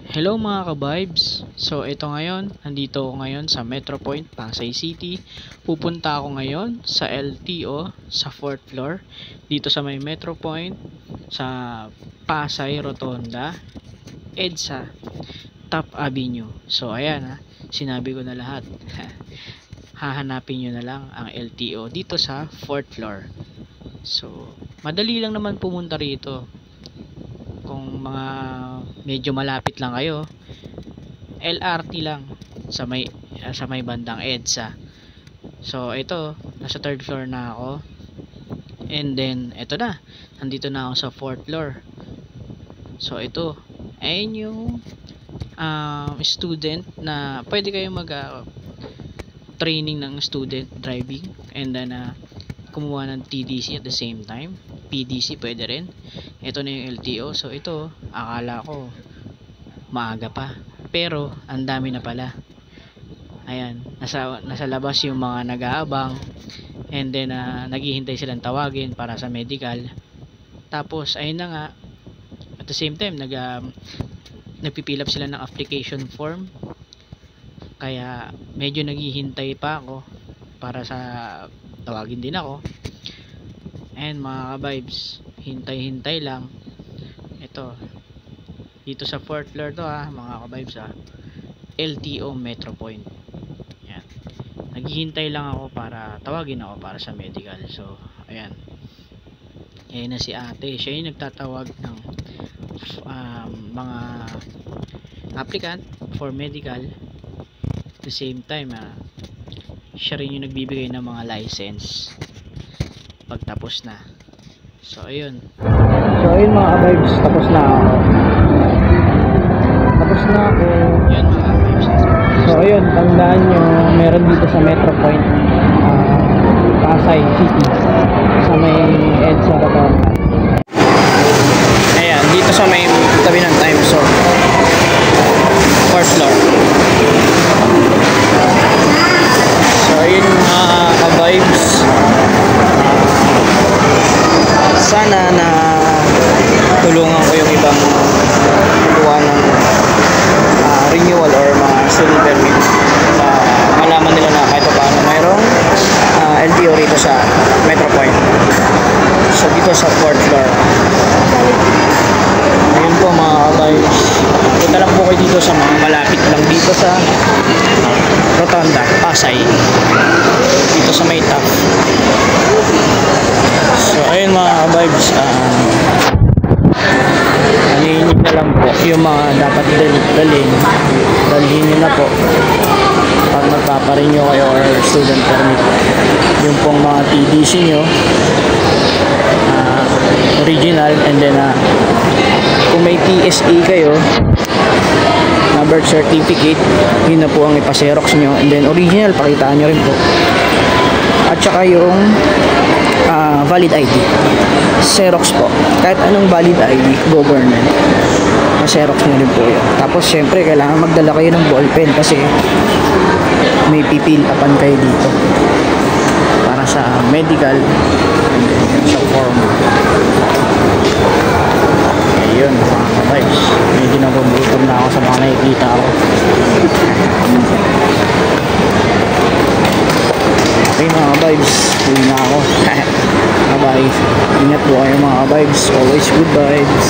Hello mga ka-vibes! So ito ngayon, nandito ako ngayon sa Metro Point, Pasay City. Pupunta ako ngayon sa LTO sa 4th floor dito sa may Metro Point sa Pasay Rotonda, EDSA, Top Avenue. So ayan ha, sinabi ko na lahat. Hahanapin nyo na lang ang LTO dito sa 4th floor. So madali lang naman pumunta rito. Kung mga medyo malapit lang kayo, LRT lang sa may bandang EDSA. So ito, nasa 3rd floor na ako. And then ito na, nandito na ako sa 4th floor. So ito, ayun yung student na pwede kayo mag training ng student driving, and then kumuha ng TDC at the same time. PDC pwede rin. Ito na yung LTO. So ito, akala ko maaga pa, pero ang dami na pala. Ayan, nasa labas yung mga nag-aabang, and then naghihintay silang tawagin para sa medical. Tapos ayun na nga, at the same time nagpipil up sila ng application form. Kaya medyo naghihintay pa ako para sa tawagin din ako. And mga ka-vibes, hintay-hintay lang. Ito, dito sa 4th floor to mga ka-vibes LTO Metro Point. Yan. Naghihintay lang ako para tawagin ako para sa medical. So ayan, ayan na si ate. Siya yung nagtatawag ng mga applicant for medical. At the same time siya rin yung nagbibigay ng mga license pagtapos na. So ayun mga vibes, tapos na ako. Yan mga vibes. So ayun, tandaan nyo, meron dito sa Metro Point, Pasay City, sa may EDSA Rotonda. Ayan, dito sa may tabi ng Time Zone, 4th floor. So ayun mga ka-vibes, sana na tulungan ko yung ibang kuha ng renewal or mga student permit, malaman nila na kahit paano mayroong LTO rito sa Metro Point. So dito sa 4th floor. Ayun po mga ka-vibes, punta lang po kayo dito sa mga malapit lang dito sa Rotonda, Pasay, dito sa may top. So ayun mga ka-vibes, alihin nyo na lang po yung mga dapat dalhin nyo na po pag magpaparenew kayo or student permit. Yung pong mga TDC nyo, original, and then kung may TSA kayo na birth certificate, yun na po ang ipaserox nyo, and then original pakitaan nyo rin po, at saka yung valid ID, Xerox po, kahit anong valid ID government, Xerox nyo rin po yun. Tapos syempre kailangan magdala kayo ng ballpen kasi may pipil upan kayo dito para sa medical, sa form. Ayun mga ka-vibes, medyo nagugutom na ako sa mga nakikita ko. Okay mga vibes, uwi na ako. Bye bye. Ingat po kayo mga vibes. Always good vibes.